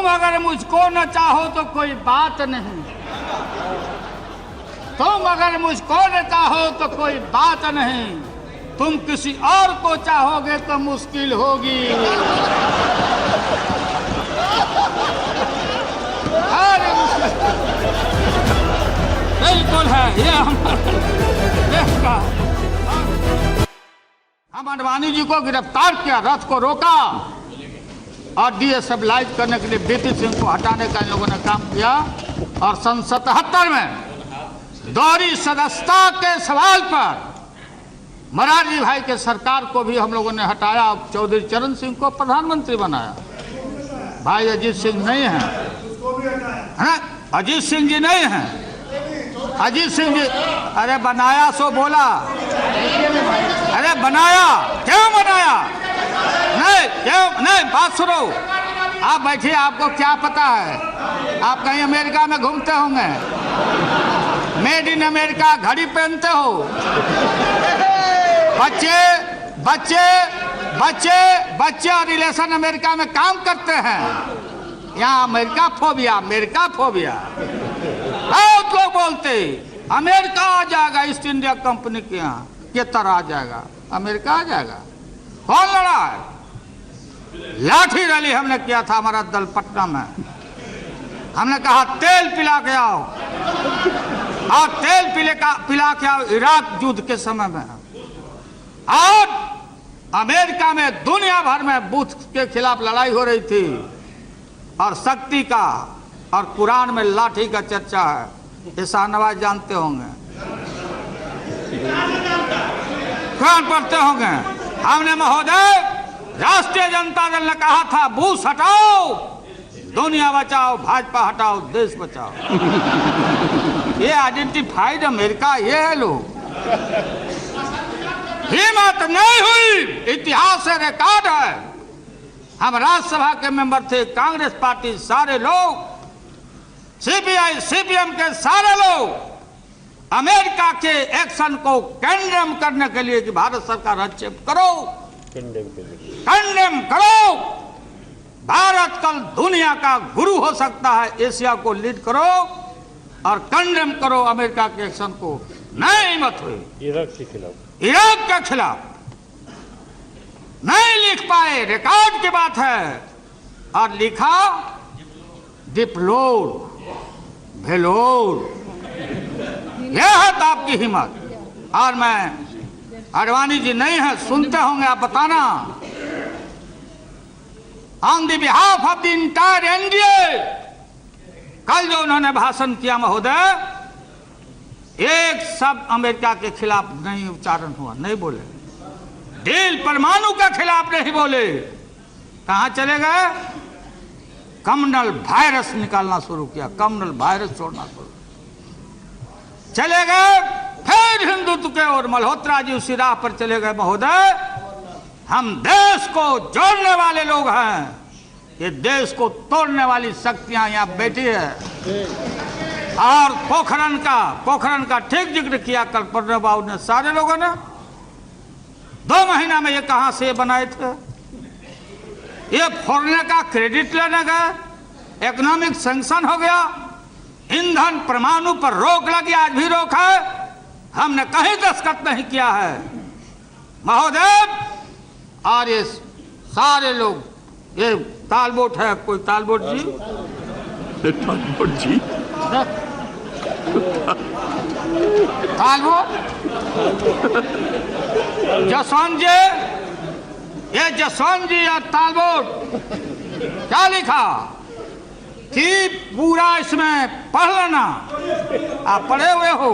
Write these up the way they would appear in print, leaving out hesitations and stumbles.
तुम अगर मुझको न चाहो तो कोई बात नहीं, तुम अगर मुझको न चाहो तो कोई बात नहीं, तुम किसी और को चाहोगे तो मुश्किल होगी। बिल्कुल है ये हमारे देश का। हम आडवाणी जी को गिरफ्तार किया, रथ को रोका और डीएस्टेबलाइज करने के लिए बीपी सिंह को हटाने का इन लोगों ने काम किया। और सन 77 में दोहरी सदस्यता के सवाल पर मोरारजी भाई के सरकार को भी हम लोगों ने हटाया, चौधरी चरण सिंह को प्रधानमंत्री बनाया। भाई अजीत सिंह नहीं है, अजीत सिंह जी नहीं हैं। अजीत सिंह जी अरे बनाया सो बोला, अरे बनाया क्यों बनाया? नहीं क्यों नहीं, बात सुनो। आप बैठिए, आपको क्या पता है? आप कहीं अमेरिका में घूमते होंगे, मेड इन अमेरिका घड़ी पहनते हो। बच्चे बच्चे बच्चे बच्चे और रिलेशन अमेरिका में काम करते हैं। यहाँ अमेरिका फोबिया, अमेरिका फोबिया बहुत लोग बोलते अमेरिका आ जाएगा, ईस्ट इंडिया कंपनी के यहाँ के तरह आ जाएगा, अमेरिका आ जाएगा। कौन लड़ा है? लाठी रैली हमने किया था हमारा दल पटना में। हमने कहा तेल पिला के आओ, और तेल पिला के आओ इराक युद्ध के समय में। और अमेरिका में दुनिया भर में बुश के खिलाफ लड़ाई हो रही थी, और शक्ति का और कुरान में लाठी का चर्चा है, ये शाहनवाज जानते होंगे, कुरान पढ़ते होंगे। हमने महोदय राष्ट्रीय जनता दल ने कहा था बुश हटाओ दुनिया बचाओ, भाजपा हटाओ देश बचाओ। ये आइडेंटिफाइड अमेरिका ये है लोग। हिम्मत नहीं हुई, इतिहास से रिकॉर्ड है। हम राज्यसभा के मेंबर थे, कांग्रेस पार्टी सारे लोग, सीपीआई सीपीएम के सारे लोग अमेरिका के एक्शन को कंडेम करने के लिए कि भारत सरकार हस्तक्षेप करो, कंडेम करो। भारत कल दुनिया का गुरु हो सकता है, एशिया को लीड करो और कंडेम करो अमेरिका के एक्शन को। नहीं हिम्मत हुई। इराक के खिलाफ नहीं लिख पाए, रिकॉर्ड की बात है। और लिखा डिप्लोर भेलोर, यह है तो आपकी हिम्मत। और मैं आडवाणी जी नहीं है, सुनते होंगे आप, बताना on the behalf of the entire NDA. कल जो उन्होंने भाषण किया महोदय, एक शब्द अमेरिका के खिलाफ नहीं उच्चारण हुआ, नहीं बोले। डील परमाणु के खिलाफ नहीं बोले। कहां चले गए? कम्युनल वायरस निकालना शुरू किया, कम्युनल वायरस छोड़ना शुरू चले गए। फिर हिंदुत्व के और मल्होत्रा जी उसी राह पर चले गए। महोदय हम देश को जोड़ने वाले लोग हैं, ये देश को तोड़ने वाली शक्तियां यहाँ बैठी है। और पोखरण का ठीक जिक्र किया कल प्रणब बाबू ने, सारे लोगों ने। 2 महीना में ये कहां से बनाए थे? ये फोड़ने का क्रेडिट लेने गए, इकोनॉमिक सैंक्शन हो गया, ईंधन परमाणु पर रोक लगी, आज भी रोक है, हमने कहीं दस्तखत नहीं किया है महोदय। और ये सारे लोग, ये तालबोट है, कोई तालबोट जी, तालबोट जी, तालबोट जसवंत जी, ये जसवंत जी और तालबोट क्या लिखा कि पूरा इसमें पढ़ लेना। आप पढ़े हुए हो,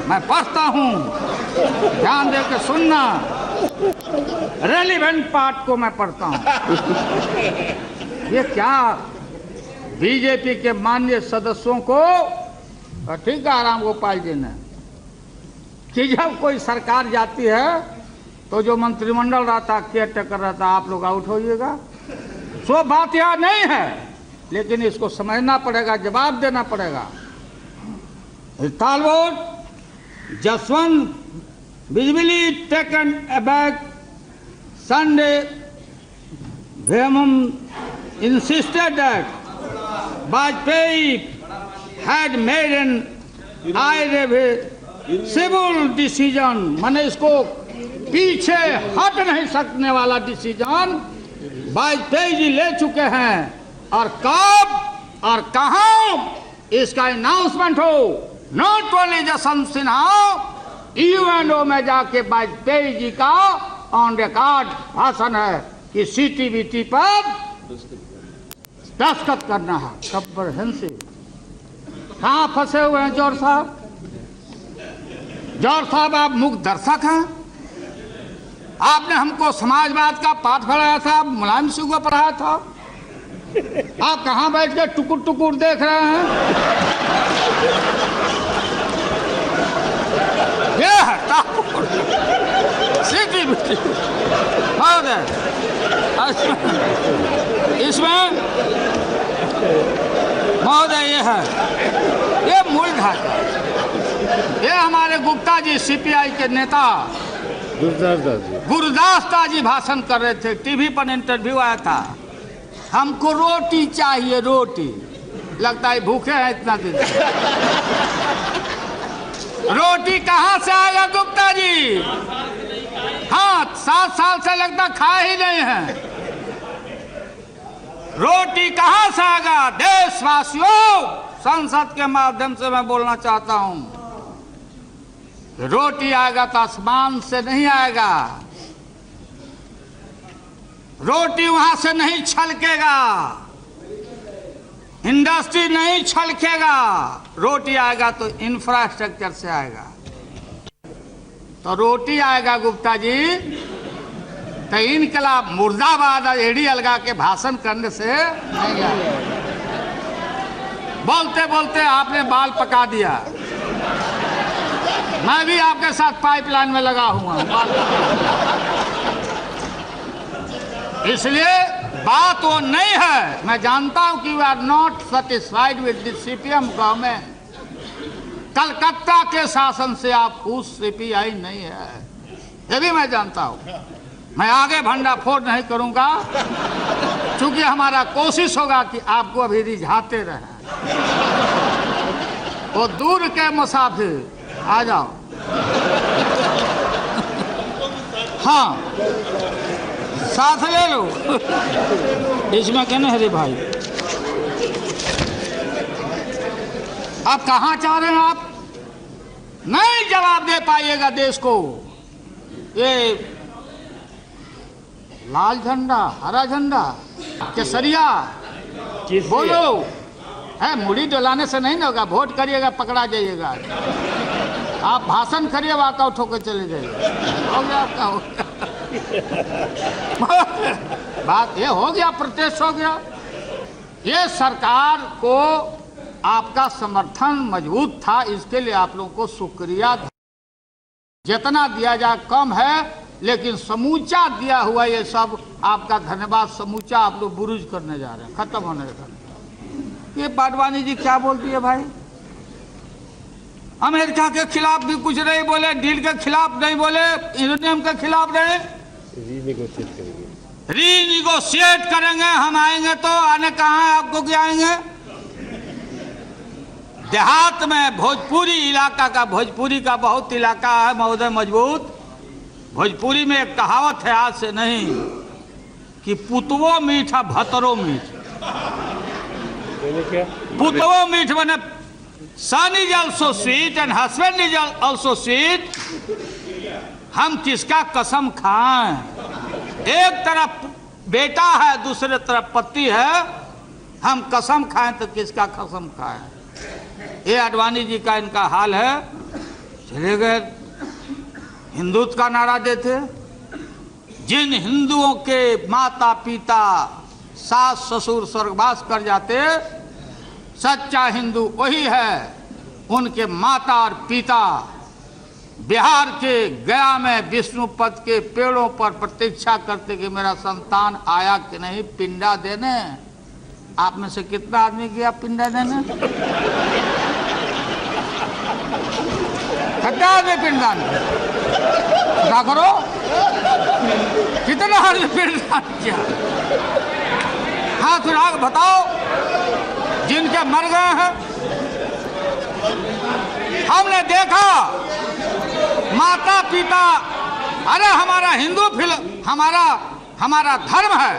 मैं पढ़ता हूं, ध्यान दे के सुनना। रेलिवेंट पार्ट को मैं पढ़ता हूं। ये क्या बीजेपी के माननीय सदस्यों को, ठीक है राम गोपाल जी ने, कि जब कोई सरकार जाती है तो जो मंत्रिमंडल रहता, केयर टेकर रहता, आप लोग आउट होइएगा। सो बात यह नहीं है, लेकिन इसको समझना पड़ेगा, जवाब देना पड़ेगा। Talbott Jaswant visibly taken aback Sunday, Vemum insisted that Vajpayee had made an irreversible decision, माने इसको पीछे हट नहीं सकने वाला डिसीजन वाजपेयी जी ले चुके हैं। और कब और कहां इसका अनाउंसमेंट हो, not only Jaswant Sinha, UNO में जाके वाजपेयी जी का ऑन रिकॉर्ड भाषण है कि सीटीबीटी पर दस्तखत करना है। कंप्रहेंसिव। कहां फंसे हुए हैं जौहर साहब? जौहर साहब आप मुख्य दर्शक हैं। आपने हमको समाजवाद का पाठ पढ़ाया था, मुलायम सिंह को पढ़ाया था। आप कहां बैठ के टुकुर टुकुर देख रहे हैं? ये है सीटीबीटी। इसमें महोदय ये है, ये मूल ढांचा। ये हमारे गुप्ता जी सीपीआई के नेता गुरदास दास जी भाषण कर रहे थे, टीवी पर इंटरव्यू आया था। हमको रोटी चाहिए, रोटी। लगता है भूखे हैं इतना दिन। रोटी कहां से आएगा गुप्ता जी? हाँ, 7 साल से लगता खा ही नहीं है। रोटी कहां से आएगा? देशवासियों, संसद के माध्यम से मैं बोलना चाहता हूं, रोटी आएगा तो आसमान से नहीं आएगा। रोटी वहां से नहीं छलकेगा, इंडस्ट्री नहीं छलकेगा। रोटी आएगा तो इंफ्रास्ट्रक्चर से आएगा। तो रोटी आएगा गुप्ता जी तो इनकलाब मुर्दाबाद एड़ी अलगा के भाषण करने से नहीं आएगा। बोलते बोलते आपने बाल पका दिया। मैं भी आपके साथ पाइपलाइन में लगा हुआ हूं। इसलिए बात वो नहीं है। मैं जानता हूं कि we are not satisfied with the CPM government. Calcutta के शासन से आप खुश सीपीआई नहीं है, ये भी मैं जानता हूं। मैं आगे भंडाफोड़ नहीं करूंगा, क्योंकि हमारा कोशिश होगा कि आपको अभी रिझाते रहे। वो दूर के मुसाफिर आ जाओ। हाँ, साथ ले लो। इसमें कहना है रे भाई, आप कहाँ चाह रहे हैं? आप नहीं जवाब दे पाइएगा देश को। ये लाल झंडा, हरा झंडा, केसरिया बोलो है। मुड़ी डोलाने से नहीं ना होगा। वोट करिएगा, पकड़ा जाइएगा। आप भाषण करिए, वॉकआउट होकर चले जाइए। हो गया आपका, हो गया। बात ये हो गया, प्रोटेस्ट हो गया। ये सरकार को आपका समर्थन मजबूत था, इसके लिए आप लोगों को शुक्रिया। जितना दिया जाए कम है, लेकिन समूचा दिया हुआ ये सब आपका धन्यवाद समूचा आप लोग बुरुज करने जा रहे हैं, खत्म होने लगा। ये बाडवानी जी क्या बोलती है भाई? अमेरिका के खिलाफ भी कुछ नहीं बोले, डील के खिलाफ नहीं बोले, यूरेनियम के खिलाफ नहीं। रीनिगोशिएट करेंगे। हम आएंगे तो आने कहाँ है आपको? क्या आएंगे? देहात में भोजपुरी इलाका का, भोजपुरी का बहुत इलाका है महोदय मजबूत। भोजपुरी में एक कहावत है, आज से नहीं, कि पुतवो मीठा भतरो मीठ। पुतवो मीठ बने son is also sweet and husband is also sweet. हम किसका कसम खाएं? एक तरफ बेटा है, दूसरे तरफ पति है। हम कसम खाएं तो किसका कसम खाएं? ये आडवाणी जी का इनका हाल है। चले गए, हिंदुत्व का नारा देते। जिन हिंदुओं के माता पिता, सास ससुर स्वर्गवास कर जाते, सच्चा हिंदू वही है। उनके माता और पिता बिहार के गया में विष्णुपद के पेड़ों पर प्रतीक्षा करते कि मेरा संतान आया कि नहीं पिंडा देने। आप में से कितना आदमी गया पिंडा देने? कितना आदमी पिंडा क्या करो? कितना आदमी पिंडा किया? हाथ उठा बताओ। से मर गए हैं। हमने देखा माता पिता, अरे हमारा हिंदू हमारा धर्म है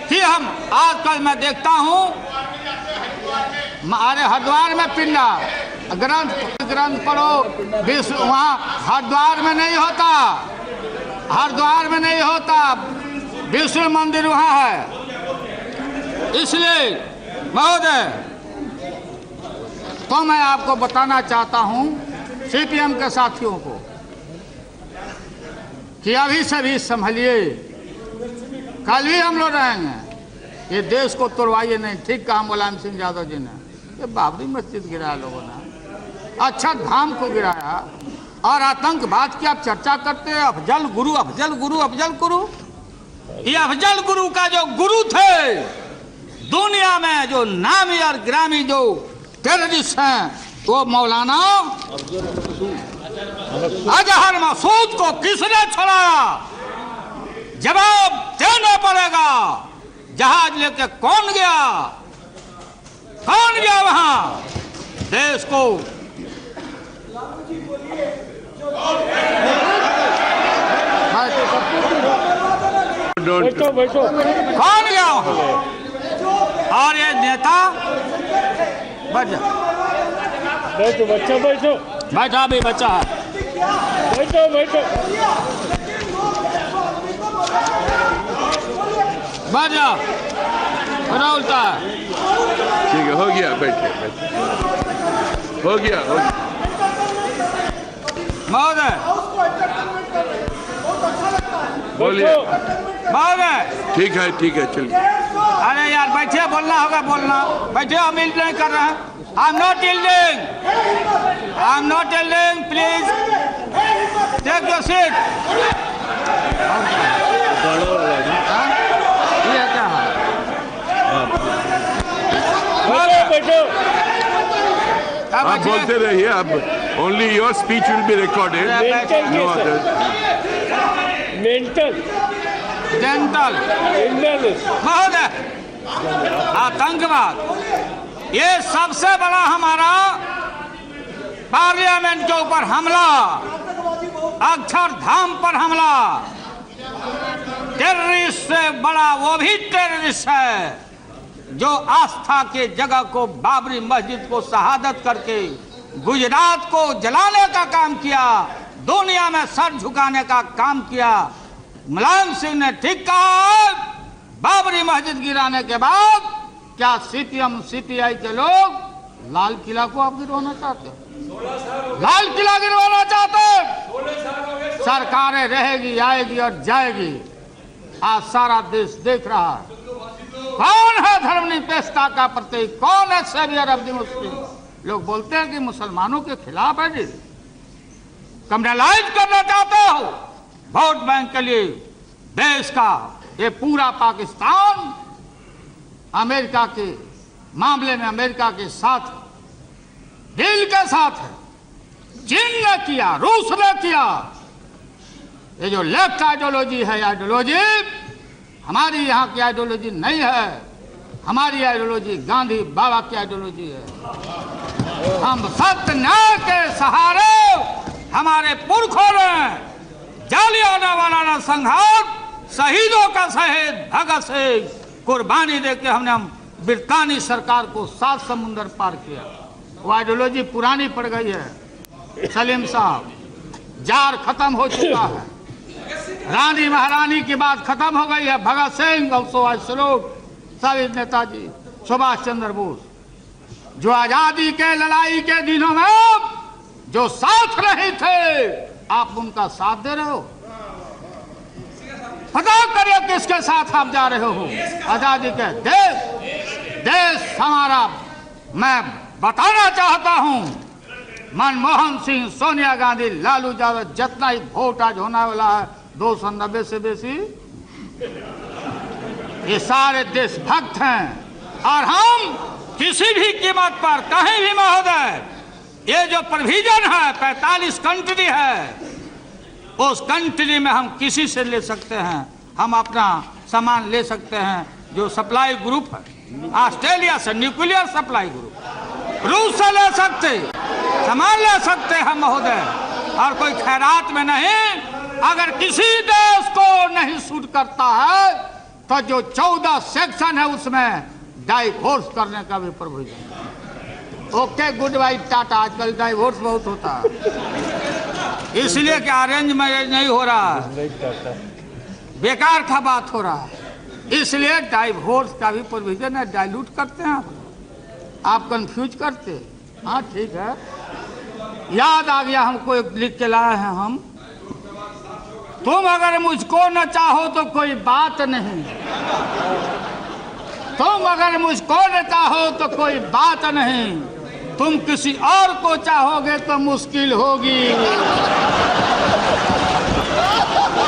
कि हम आजकल मैं देखता हूँ अरे हरिद्वार में पिंडा ग्रंथ पढ़ो, वहाँ हरिद्वार में नहीं होता, हरिद्वार में नहीं होता, विष्णु मंदिर वहाँ है। इसलिए महोदय तो मैं आपको बताना चाहता हूँ सीपीएम के साथियों को कि अभी से भी संभलिए, कल भी हम लोग रहेंगे। ये देश को तोड़वाइए नहीं। ठीक कहा मुलायम सिंह यादव जी ने, ये बाबरी मस्जिद गिराया लोगों ने, अच्छा धाम को गिराया, और आतंकवाद की आप चर्चा करते हैं। अफजल गुरु अफजल गुरु अफजल गुरु, ये अफजल गुरु का जो गुरु थे दुनिया में, जो नामी और ग्रामी जो टेररिस्ट हैं, वो मौलाना अजहर मसूद को किसने छुड़ाया? जवाब देना पड़ेगा। जहाज लेके कौन गया? कौन गया वहां? देश को कौन गया वहां? और ये नेता बैठो बच्चा, बैठो, बैठा भी बच्चा है, बैठो बैठो, बैठ जा, बड़ा उल्टा है। ठीक है, हो गया, बैठे हो गया। महोदय बोलिए। महोदय ठीक है चलिए। अरे यार बैठे, बोलना होगा बोलना। बैठे, हम यील्ड नहीं कर रहे हैं। I am not yielding, please take your seat. ये क्या है? बैठो। आप बोलते रहिए, अब only your speech will be recorded, no other. मेंटल डेंटल महोदय, आतंकवाद ये सबसे बड़ा हमारा पार्लियामेंट के ऊपर हमला, अक्षरधाम पर हमला, टेररिस्ट से बड़ा वो भी टेररिस्ट है जो आस्था के जगह को, बाबरी मस्जिद को शहादत करके गुजरात को जलाने का काम किया, दुनिया में सर झुकाने का काम किया। मुलायम सिंह ने ठीक कहा, बाबरी मस्जिद गिराने के बाद क्या सीपीएम सीपीआई के लोग लाल किला को आप गिरवाना चाहते हैं? लाल किला गिरवाना चाहते हैं? सरकारें रहेगी, आएगी और जाएगी। आज सारा देश देख रहा है कौन है धर्मनिरपेक्षता का प्रतीक, कौन है सेवियर ऑफ द मुस्लिम। लोग बोलते हैं कि मुसलमानों के खिलाफ है, जी कम्युनलाइज करना चाहते हो वोट बैंक के लिए देश का। ये पूरा पाकिस्तान अमेरिका के मामले में अमेरिका के साथ डील के साथ है। चीन ने किया, रूस ने किया। ये जो लेफ्ट आइडियोलॉजी है, आइडियोलॉजी हमारी यहाँ की आइडियोलॉजी नहीं है। हमारी आइडियोलॉजी गांधी बाबा की आइडियोलॉजी है। हम सत्य न्याय के सहारे, हमारे पुरखों ने जालियांवाला संघार, शहीदों का शहीद भगत सिंह कुर्बानी देके हमने ब्रितानी सरकार को 7 समुंदर पार किया। वो आइडियोलॉजी पुरानी पड़ गई है। सलीम साहब, जार खत्म हो चुका है, रानी महारानी की बात खत्म हो गई है। भगत सिंह और सुभाष स्वरूप, सभी नेताजी, सुभाष चंद्र बोस जो आजादी के लड़ाई के दिनों में जो साथ रहे थे, आप उनका साथ दे रहे हो। पता करिए किसके साथ आप जा रहे हो। आजादी के देश हमारा, मैं बताना चाहता हूं, मनमोहन सिंह, सोनिया गांधी, लालू यादव, जितना ही वोट आज होने वाला है 290 से बेसी, ये सारे देशभक्त हैं। और हम किसी भी कीमत पर कहीं भी महोदय, ये जो प्रोविजन है 45 कंट्री है, उस कंट्री में हम किसी से ले सकते हैं, हम अपना सामान ले सकते हैं। जो सप्लाई ग्रुप है ऑस्ट्रेलिया से न्यूक्लियर सप्लाई ग्रुप, रूस से ले सकते, सामान ले सकते हैं महोदय, और कोई खैरात में नहीं। अगर किसी देश को नहीं सूट करता है तो जो 14 सेक्शन है उसमें डाइवोर्स करने का भी प्रोविजन है। Okay, good by, Tata. आजकल डाइवोर्स बहुत होता है, इसलिए कि अरेंज मैरिज नहीं हो रहा, बेकार का बात हो रहा है, इसलिए डाइवोर्स का भी प्रोविजन है। डाइल्यूट करते हैं आप कंफ्यूज करते। हाँ ठीक है, याद आ गया हमको, एक लिख के लाए हैं हम। तुम अगर मुझको न चाहो तो कोई बात नहीं, तुम अगर मुझको न चाहो तो कोई बात नहीं, तुम किसी और को चाहोगे तो मुश्किल होगी।